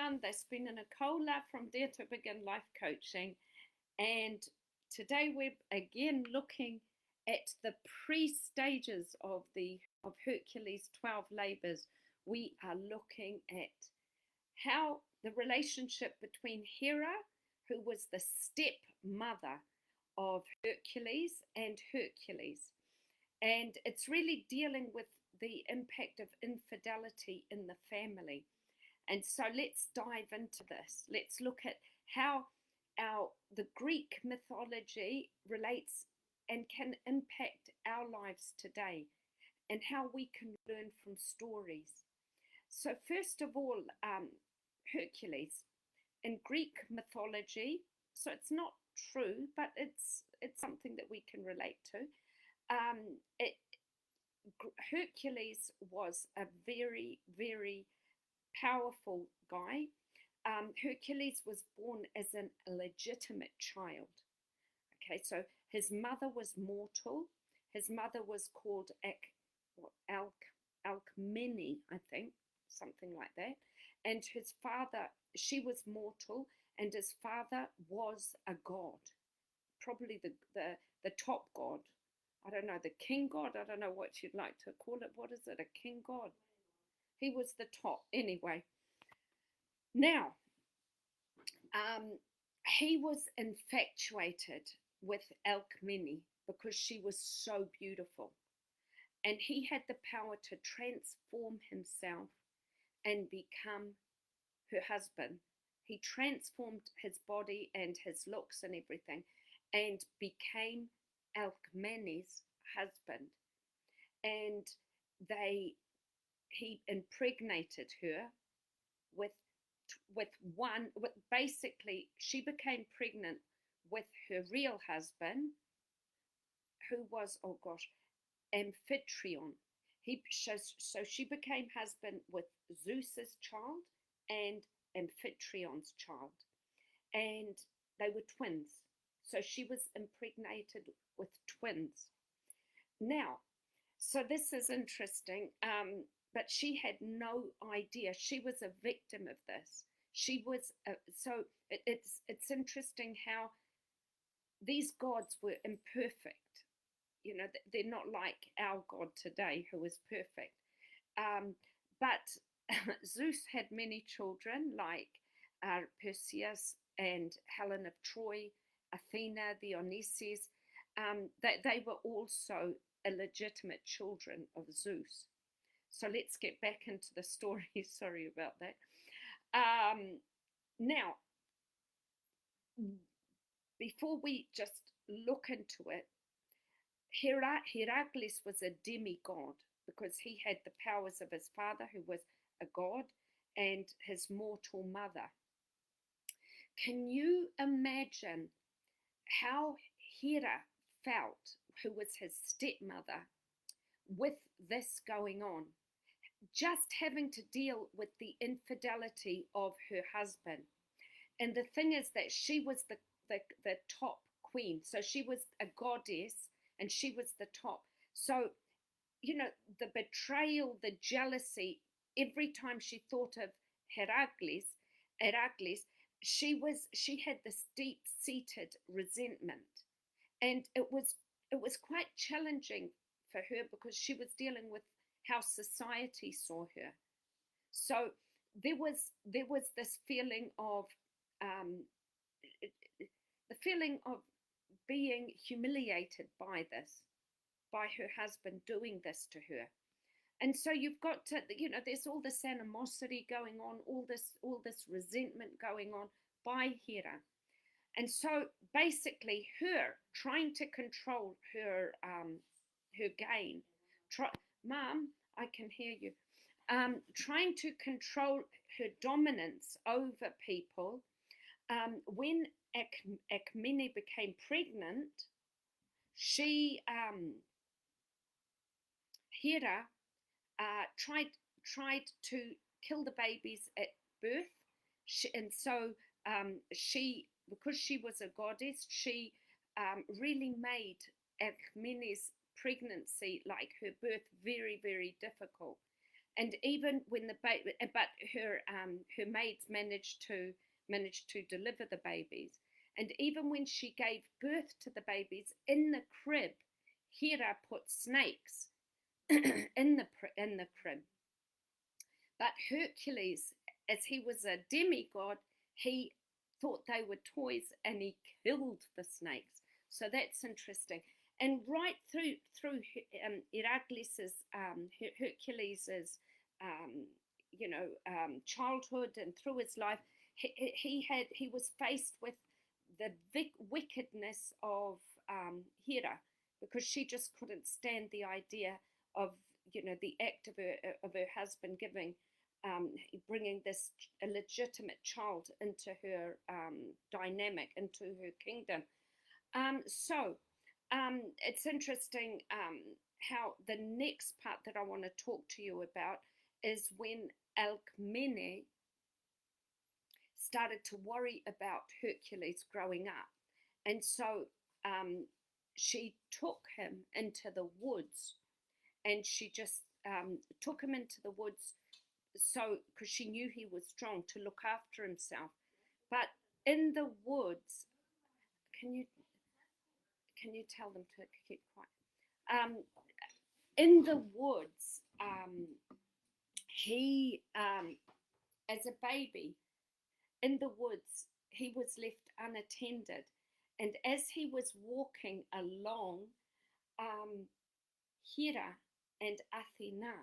everyone, Despina Nicola from Dare to Begin Life Coaching, and today we're again looking at the pre-stages of Hercules' 12 labors. We are looking at how the relationship between Hera, who was the stepmother of Hercules, and Hercules, and it's really dealing with the impact of infidelity in the family. And so let's dive into this. Let's look at how the Greek mythology relates and can impact our lives today, and how we can learn from stories. So first of all, Hercules in Greek mythology. So it's not true, but it's something that we can relate to. Hercules was a very, very powerful guy. Hercules was born as an illegitimate child. Okay, so his mother was mortal. His mother was called Alcmene, I think, something like that. And his father, she was mortal, and his father was a god, probably the top god. I don't know, the king god. I don't know what you'd like to call it. What is it? A king god? He was the top. Anyway, now, he was infatuated with Alcmene because she was so beautiful. And he had the power to transform himself and become her husband. He transformed his body and his looks and everything and became Alcmene's husband. And he impregnated her with basically she became pregnant with her real husband, who was, oh gosh, Amphitryon. So she became husband with Zeus's child and Amphitryon's child, and they were twins. So she was impregnated with twins. Now, so this is interesting, but she had no idea. She was a victim of this. It's interesting how these gods were imperfect. You know, they're not like our God today, who is perfect. But Zeus had many children, like Perseus and Helen of Troy, Athena, Dionysus. They were also illegitimate children of Zeus. So let's get back into the story. Sorry about that. Now, before we just look into it, Hercules was a demigod because he had the powers of his father, who was a god, and his mortal mother. Can you imagine how Hera felt, who was his stepmother, with this going on? Just having to deal with the infidelity of her husband. And the thing is that she was the top queen. So she was a goddess and she was the top. So, you know, the betrayal, the jealousy, every time she thought of Hercules, she had this deep-seated resentment. And it was quite challenging for her because she was dealing with how society saw her. So there was this feeling of being humiliated by her husband doing this to her. And so you've got to, you know, there's all this animosity going on, all this resentment going on by Hera. And so basically her trying to control her gain, Mom, I can hear you, trying to control her dominance over people. When Alcmene became pregnant, Hera tried to kill the babies at birth, because she was a goddess, she really made Alcmene's pregnancy, like her birth, very, very difficult. And even when the baby, but her maids managed to deliver the babies. And even when she gave birth to the babies in the crib, Hera put snakes in the crib. But Hercules, as he was a demigod, he thought they were toys and he killed the snakes. So that's interesting. And right through Heracles's Hercules's childhood and through his life, he was faced with the wickedness of Hera, because she just couldn't stand the idea of the act of her husband bringing this illegitimate child into her dynamic, into her kingdom. So it's interesting how the next part that I want to talk to you about is when Alcmene started to worry about Hercules growing up. And so she took him into the woods, and she just took him into the woods because she knew he was strong, to look after himself. But in the woods, can you tell them to keep quiet? In the woods, he, as a baby, in the woods, he was left unattended. And as he was walking along, Hera and Athena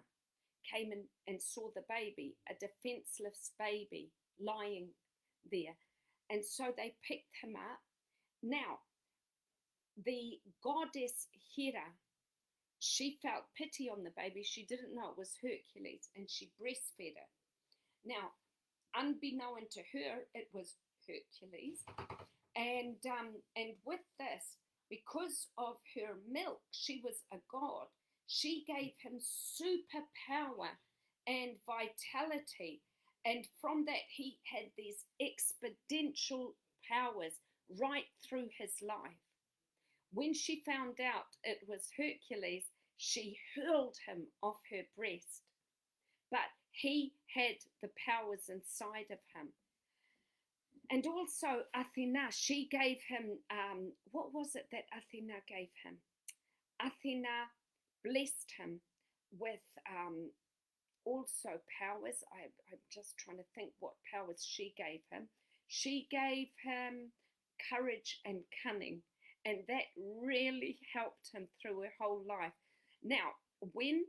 came in and saw the baby, a defenseless baby lying there. And so they picked him up. Now, the goddess Hera, she felt pity on the baby. She didn't know it was Hercules, and she breastfed it. Now, unbeknown to her, it was Hercules. And with this, because of her milk, she was a god. She gave him superpower and vitality. And from that, he had these exponential powers right through his life. When she found out it was Hercules, she hurled him off her breast. But he had the powers inside of him. And also Athena, she gave him, what was it that Athena gave him? Athena blessed him with also powers. I'm just trying to think what powers she gave him. She gave him courage and cunning, and that really helped him through her whole life. Now, when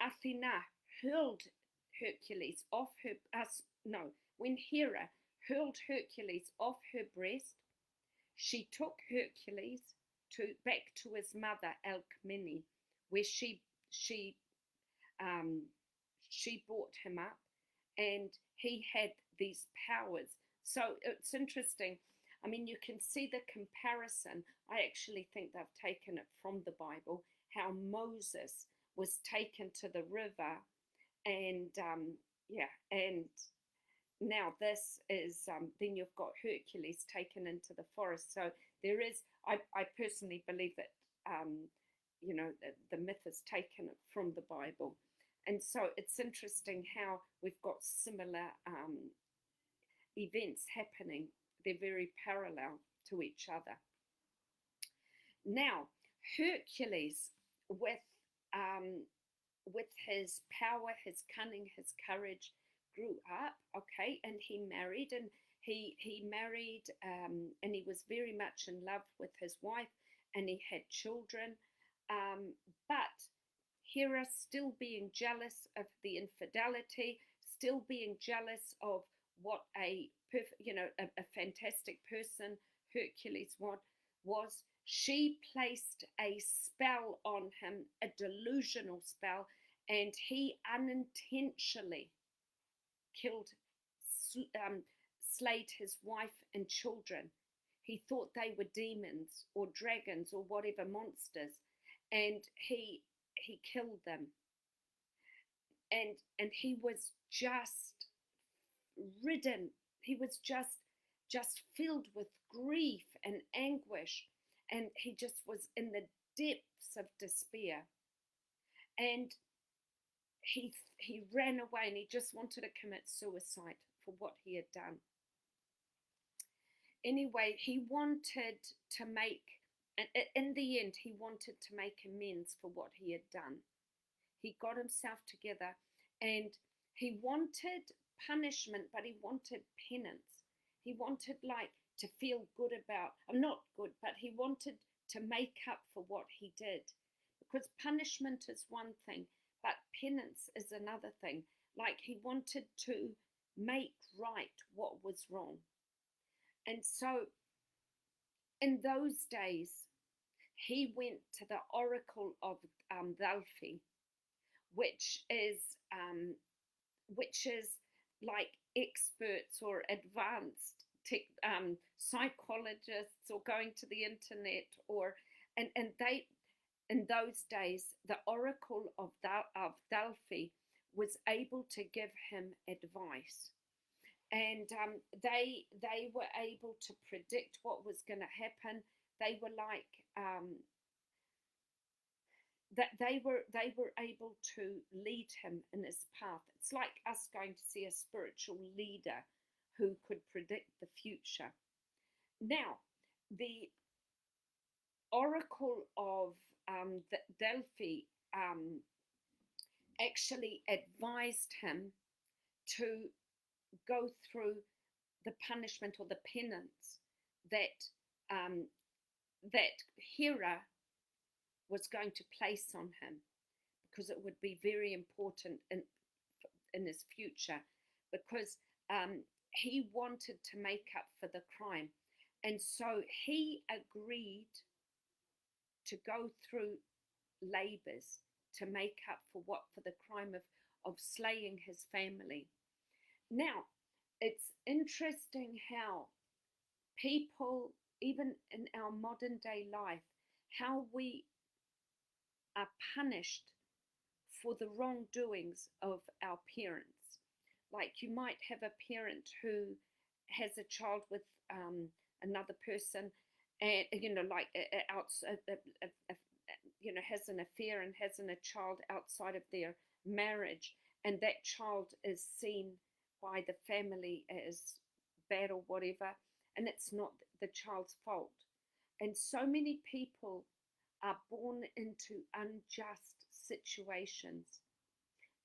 Athena hurled Hercules off when Hera hurled Hercules off her breast, she took Hercules back to his mother Alcmene, where she brought him up, and he had these powers. So it's interesting. I mean, you can see the comparison. I actually think they've taken it from the Bible, how Moses was taken to the river, and and now this is, then you've got Hercules taken into the forest. So there is, I personally believe that, the myth is taken from the Bible. And so it's interesting how we've got similar events happening. They're very parallel to each other. Now, Hercules, with his power, his cunning, his courage, grew up, okay, and he married, and he married, and he was very much in love with his wife, and he had children, but Hera, still being jealous of the infidelity, still being jealous of what a fantastic person Hercules was, she placed a spell on him, a delusional spell, and he unintentionally slayed his wife and children. He thought they were demons or dragons or whatever monsters, and he killed them. And he was just ridden. He was just filled with grief and anguish, and he just was in the depths of despair. And he ran away and he just wanted to commit suicide for what he had done. Anyway, he wanted to make, in the end, he wanted to make amends for what he had done. He got himself together and he wanted punishment, but he wanted penance. He wanted to feel good about, not good, but he wanted to make up for what he did. Because punishment is one thing, but penance is another thing. He wanted to make right what was wrong. And so in those days, he went to the oracle of Delphi, which is like experts or advanced psychologists, or going to the internet, and they, in those days, the oracle of Delphi was able to give him advice. And they were able to predict what was going to happen. They were that they were able to lead him in his path. It's like us going to see a spiritual leader who could predict the future. Now, the oracle of Delphi actually advised him to go through the punishment or the penance that Hera was going to place on him, because it would be very important in his future, because he wanted to make up for the crime. And so he agreed to go through labors to make up for the crime of slaying his family. Now, it's interesting how people, even in our modern day life, how we are punished for the wrongdoings of our parents. Like, you might have a parent who has a child with another person, and has an affair and has a child outside of their marriage, and that child is seen by the family as bad or whatever, and it's not the child's fault. And so many people are born into unjust situations,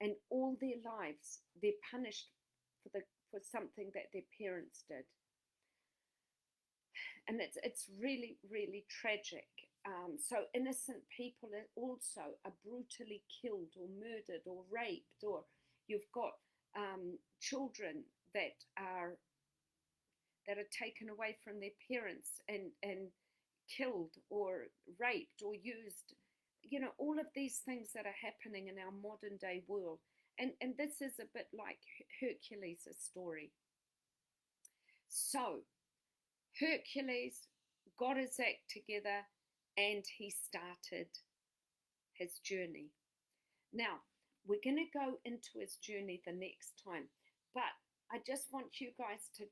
and all their lives they're punished for something that their parents did. And it's really, really tragic. So innocent people also are brutally killed or murdered or raped, or you've got children that are taken away from their parents and killed or raped or used. All of these things that are happening in our modern day world. And this is a bit like Hercules' story. So Hercules got his act together and he started his journey. Now, we're going to go into his journey the next time, but I just want you guys to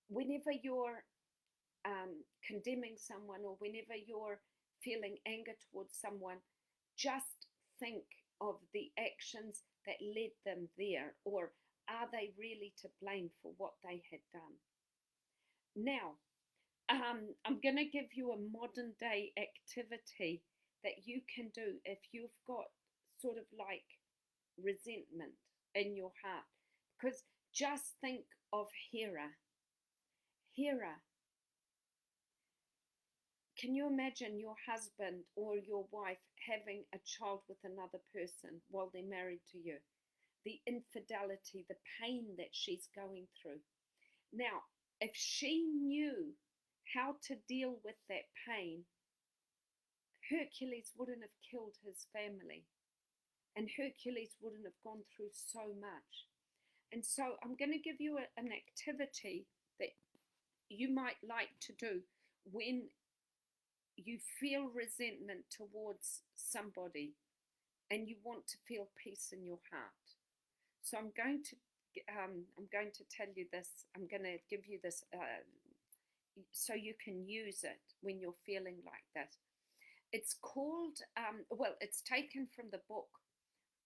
whenever you're condemning someone, or whenever you're feeling anger towards someone, just think of the actions that led them there, or are they really to blame for what they had done? Now, I'm going to give you a modern day activity that you can do if you've got sort of like resentment in your heart. Because just think of Hera. Can you imagine your husband or your wife having a child with another person while they're married to you? The infidelity, the pain that she's going through. Now, if she knew how to deal with that pain, Hercules wouldn't have killed his family, and Hercules wouldn't have gone through so much. And so I'm going to give you an activity that you might like to do when you feel resentment towards somebody and you want to feel peace in your heart. So I'm going to tell you this. I'm going to give you this so you can use it when you're feeling like that. It's called, it's taken from the book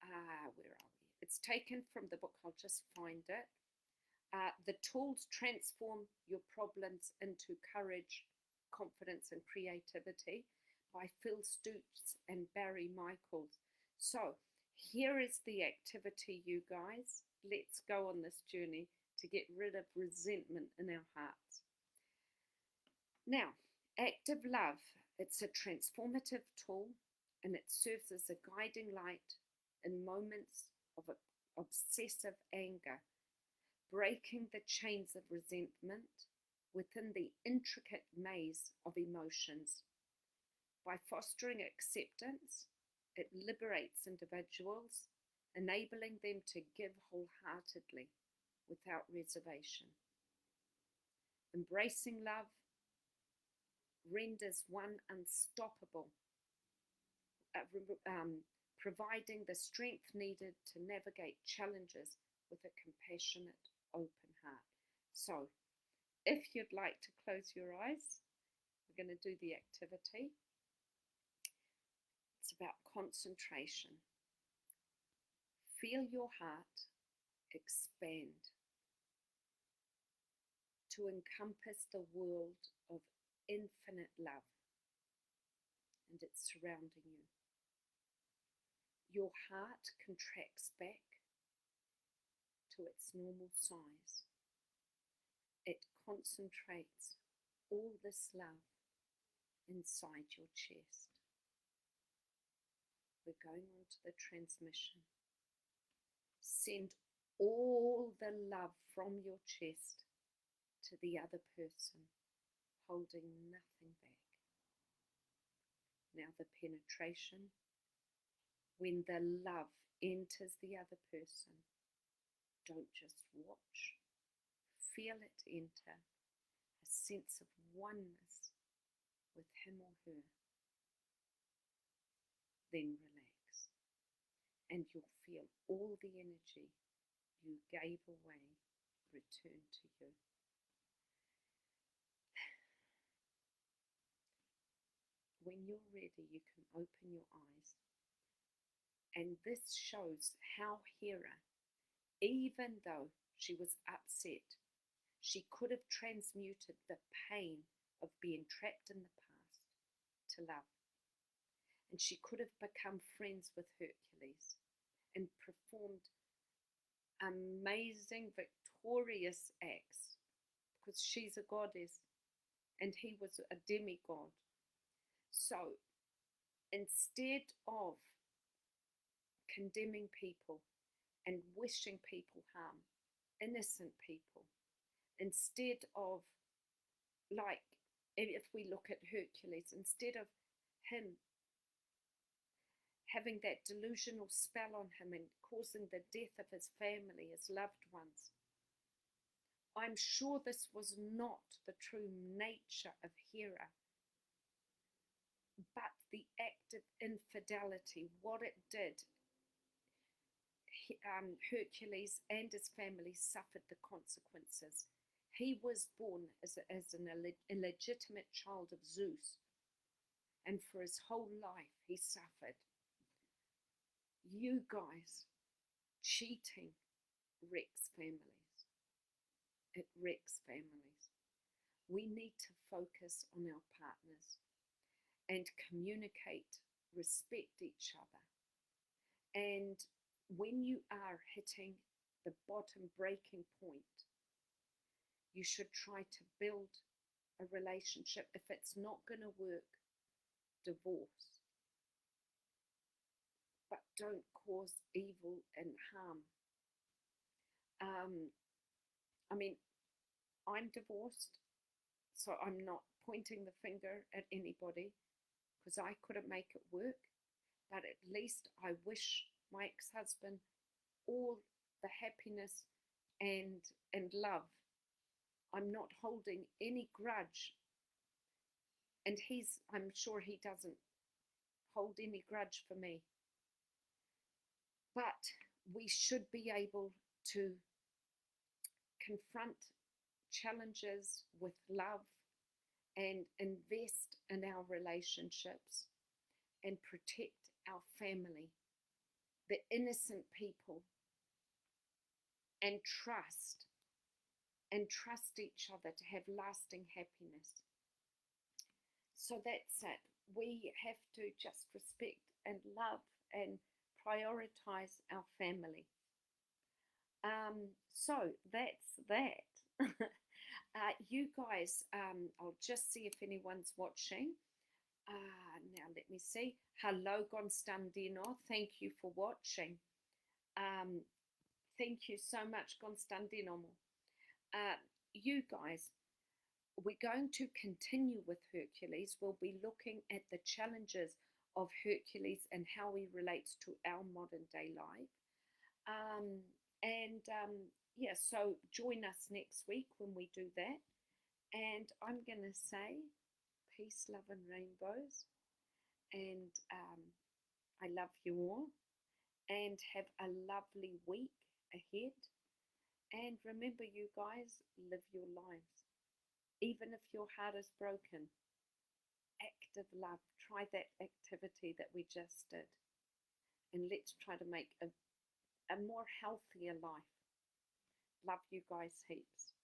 where are we? It's taken from the book. I'll just find it. The tools transform your problems into courage, confidence, and creativity by Phil Stutes and Barry Michaels. So here is the activity, you guys. Let's go on this journey to get rid of resentment in our hearts. Now, active love, it's a transformative tool, and it serves as a guiding light in moments of obsessive anger, breaking the chains of resentment within the intricate maze of emotions. By fostering acceptance, it liberates individuals, enabling them to give wholeheartedly without reservation. Embracing love renders one unstoppable, providing the strength needed to navigate challenges with a compassionate, open heart. So, if you'd like to close your eyes, we're going to do the activity. It's about concentration. Feel your heart expand to encompass the world of infinite love, and it's surrounding you. Your heart contracts back to its normal size. It concentrates all this love inside your chest. We're going on to the transmission. Send all the love from your chest to the other person, holding nothing back. Now the penetration. When the love enters the other person, don't just watch. Feel it enter, a sense of oneness with him or her. Then relax, and you'll feel all the energy you gave away return to you. When you're ready, you can open your eyes. And this shows how Hera, even though she was upset, she could have transmuted the pain of being trapped in the past to love. And she could have become friends with Hercules and performed amazing, victorious acts, because she's a goddess and he was a demigod. So instead of condemning people and wishing people harm, innocent people, instead of, like, if we look at Hercules, instead of him having that delusional spell on him and causing the death of his family, his loved ones, I'm sure this was not the true nature of Hera, but the act of infidelity, what it did. Hercules and his family suffered the consequences. He was born as an illegitimate child of Zeus, and for his whole life he suffered. You guys, cheating wrecks families. It wrecks families. We need to focus on our partners and communicate, respect each other. And when you are hitting the bottom breaking point, you should try to build a relationship. If it's not going to work, divorce. But don't cause evil and harm. I mean, I'm divorced, so I'm not pointing the finger at anybody, because I couldn't make it work. But at least I wish my ex-husband all the happiness and love. I'm not holding any grudge. And I'm sure he doesn't hold any grudge for me. But we should be able to confront challenges with love and invest in our relationships and protect our family, the innocent people, and trust each other to have lasting happiness. So that's it. We have to just respect and love and prioritize our family. So that's that. You guys, I'll just see if anyone's watching. Now let me see. Hello, Constantino. Thank you for watching. Thank you so much, Constantino. You guys, we're going to continue with Hercules. We'll be looking at the challenges of Hercules and how he relates to our modern day life. Yeah, so join us next week when we do that. And I'm going to say peace, love, and rainbows. And I love you all. And have a lovely week ahead. And remember, you guys, live your lives. Even if your heart is broken, active love. Try that activity that we just did. And let's try to make a more healthier life. Love you guys heaps.